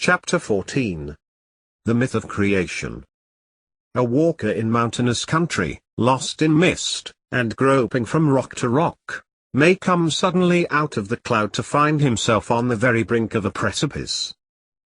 Chapter 14. The Myth of Creation. A walker in mountainous country, lost in mist, and groping from rock to rock, may come suddenly out of the cloud to find himself on the very brink of a precipice.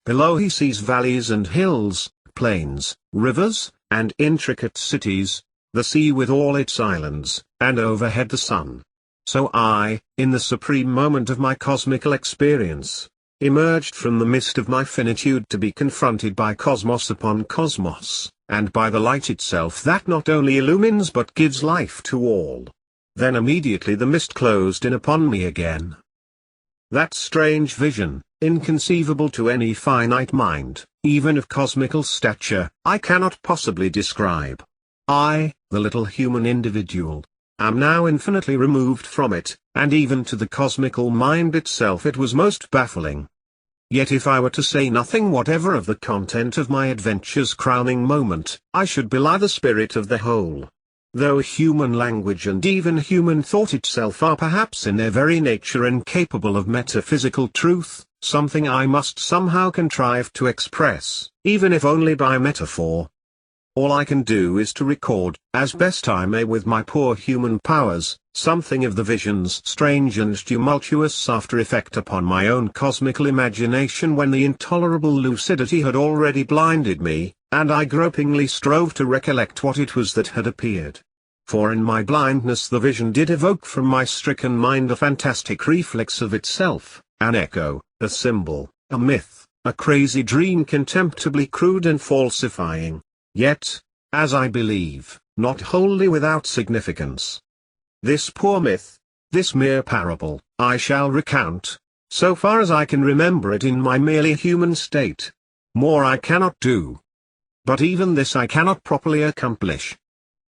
Below he sees valleys and hills, plains, rivers, and intricate cities, the sea with all its islands, and overhead the sun. So I, in the supreme moment of my cosmical experience, emerged from the mist of my finitude to be confronted by cosmos upon cosmos, and by the light itself that not only illumines but gives life to all. Then immediately the mist closed in upon me again. That strange vision, inconceivable to any finite mind, even of cosmical stature, I cannot possibly describe. I, the little human individual, am now infinitely removed from it, and even to the cosmical mind itself it was most baffling. Yet if I were to say nothing whatever of the content of my adventure's crowning moment, I should belie the spirit of the whole. Though human language and even human thought itself are perhaps in their very nature incapable of metaphysical truth, something I must somehow contrive to express, even if only by metaphor. All I can do is to record, as best I may with my poor human powers, something of the vision's strange and tumultuous after-effect upon my own cosmical imagination when the intolerable lucidity had already blinded me, and I gropingly strove to recollect what it was that had appeared. For in my blindness the vision did evoke from my stricken mind a fantastic reflex of itself, an echo, a symbol, a myth, a crazy dream contemptibly crude and falsifying. Yet, as I believe, not wholly without significance. This poor myth, this mere parable, I shall recount, so far as I can remember it in my merely human state. More I cannot do. But even this I cannot properly accomplish.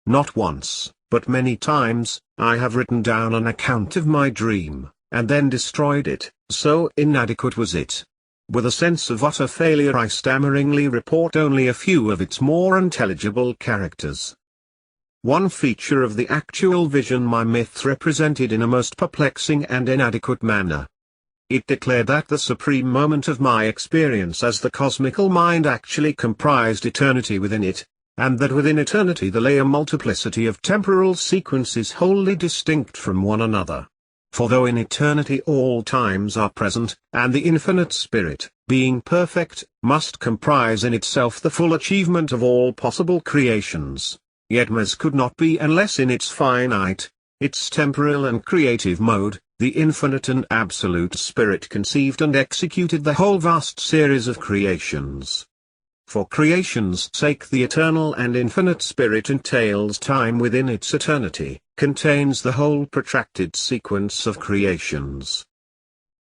Not once, but many times, I have written down an account of my dream, and then destroyed it, so inadequate was it. With a sense of utter failure I stammeringly report only a few of its more intelligible characters. One feature of the actual vision my myth represented in a most perplexing and inadequate manner. It declared that the supreme moment of my experience as the cosmical mind actually comprised eternity within it, and that within eternity there lay a multiplicity of temporal sequences wholly distinct from one another. For though in eternity all times are present, and the infinite spirit, being perfect, must comprise in itself the full achievement of all possible creations, yet as could not be unless in its finite, its temporal and creative mode, the infinite and absolute spirit conceived and executed the whole vast series of creations. For creation's sake the eternal and infinite spirit entails time within its eternity, contains the whole protracted sequence of creations.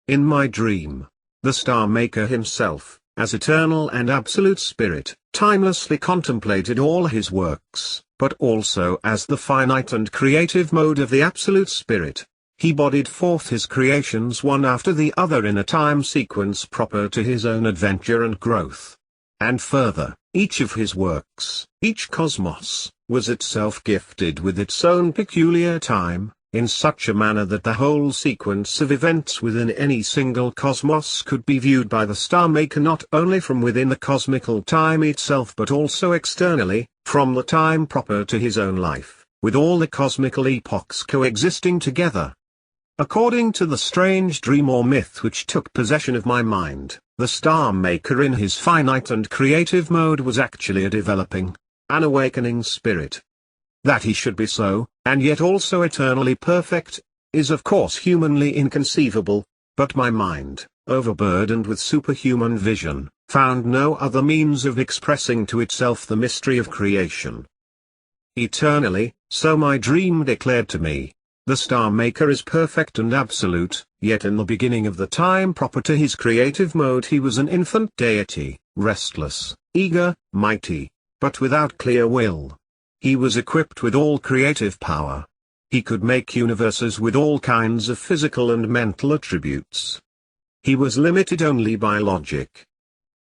In my dream, the Star Maker himself, as eternal and absolute spirit, timelessly contemplated all his works, but also as the finite and creative mode of the absolute spirit. He bodied forth his creations one after the other in a time sequence proper to his own adventure and growth. And further, each of his works, each cosmos, was itself gifted with its own peculiar time, in such a manner that the whole sequence of events within any single cosmos could be viewed by the Star Maker not only from within the cosmical time itself but also externally, from the time proper to his own life, with all the cosmical epochs coexisting together. According to the strange dream or myth which took possession of my mind, the Star Maker in his finite and creative mode was actually a developing, an awakening spirit. That he should be so, and yet also eternally perfect, is of course humanly inconceivable, but my mind, overburdened with superhuman vision, found no other means of expressing to itself the mystery of creation. Eternally, so my dream declared to me, the Star Maker is perfect and absolute, yet in the beginning of the time proper to his creative mode he was an infant deity, restless, eager, mighty, but without clear will. He was equipped with all creative power. He could make universes with all kinds of physical and mental attributes. He was limited only by logic.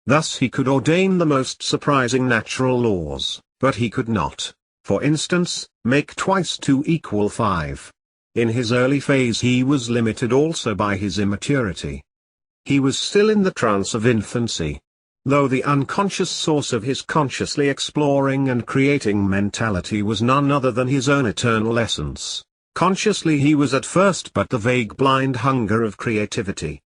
Thus he could ordain the most surprising natural laws, but he could not, for instance, make twice 2 equal 5. In his early phase he was limited also by his immaturity. He was still in the trance of infancy. though the unconscious source of his consciously exploring and creating mentality was none other than his own eternal essence. Consciously he was at first but the vague blind hunger of creativity.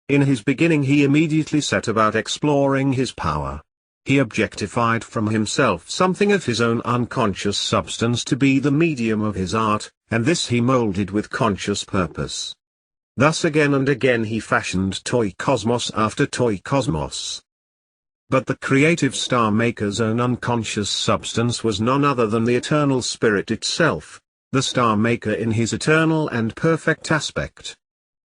In his beginning he immediately set about exploring his power. He objectified from himself something of his own unconscious substance to be the medium of his art, and this he molded with conscious purpose. Thus again and again he fashioned toy cosmos after toy cosmos. But the creative star maker's own unconscious substance was none other than the eternal spirit itself, the star maker in his eternal and perfect aspect.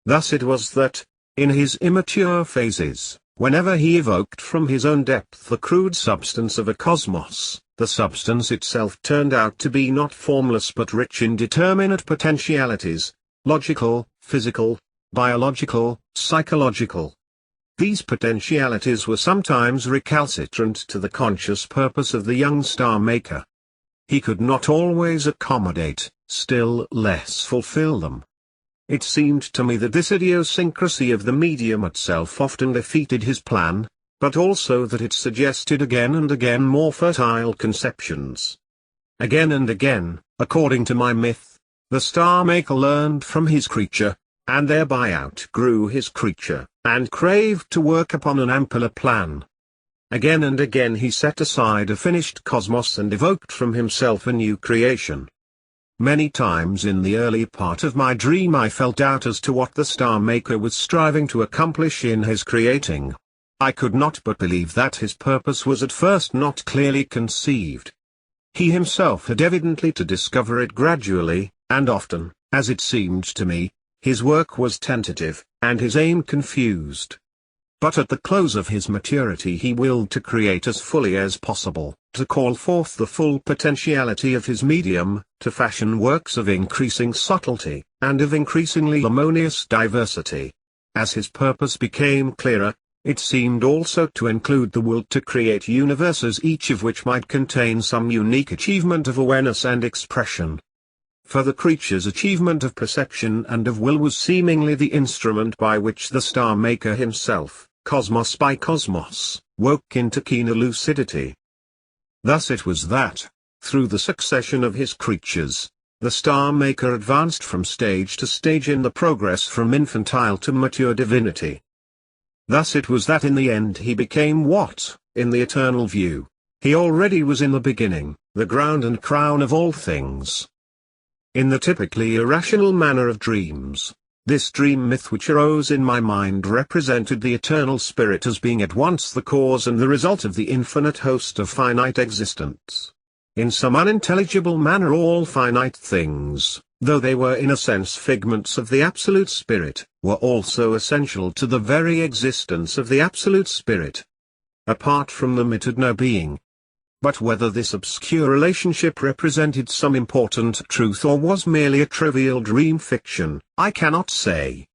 Thus it was that, in his immature phases, whenever he evoked from his own depth the crude substance of a cosmos, the substance itself turned out to be not formless but rich in determinate potentialities, logical, physical, biological, psychological. These potentialities were sometimes recalcitrant to the conscious purpose of the young star maker. He could not always accommodate, still less fulfill them. It seemed to me that this idiosyncrasy of the medium itself often defeated his plan, but also that it suggested again and again more fertile conceptions. Again and again, according to my myth, the star maker learned from his creature, and thereby outgrew his creature, and craved to work upon an ampler plan. Again and again he set aside a finished cosmos and evoked from himself a new creation. Many times in the early part of my dream I felt doubt as to what the star maker was striving to accomplish in his creating. I could not but believe that his purpose was at first not clearly conceived. He himself had evidently to discover it gradually, and often, as it seemed to me, his work was tentative, and his aim confused. But at the close of his maturity he willed to create as fully as possible, to call forth the full potentiality of his medium, to fashion works of increasing subtlety, and of increasingly harmonious diversity. As his purpose became clearer, it seemed also to include the will to create universes each of which might contain some unique achievement of awareness and expression. For the creature's achievement of perception and of will was seemingly the instrument by which the star maker himself, cosmos by cosmos, woke into keener lucidity. Thus it was that, through the succession of his creatures, the star maker advanced from stage to stage in the progress from infantile to mature divinity. Thus it was that in the end he became what, in the eternal view, he already was in the beginning, the ground and crown of all things. In the typically irrational manner of dreams, this dream myth which arose in my mind represented the eternal spirit as being at once the cause and the result of the infinite host of finite existence. In some unintelligible manner all finite things, though they were in a sense figments of the Absolute Spirit, were also essential to the very existence of the Absolute Spirit. Apart from them it had no being. But whether this obscure relationship represented some important truth or was merely a trivial dream fiction, I cannot say.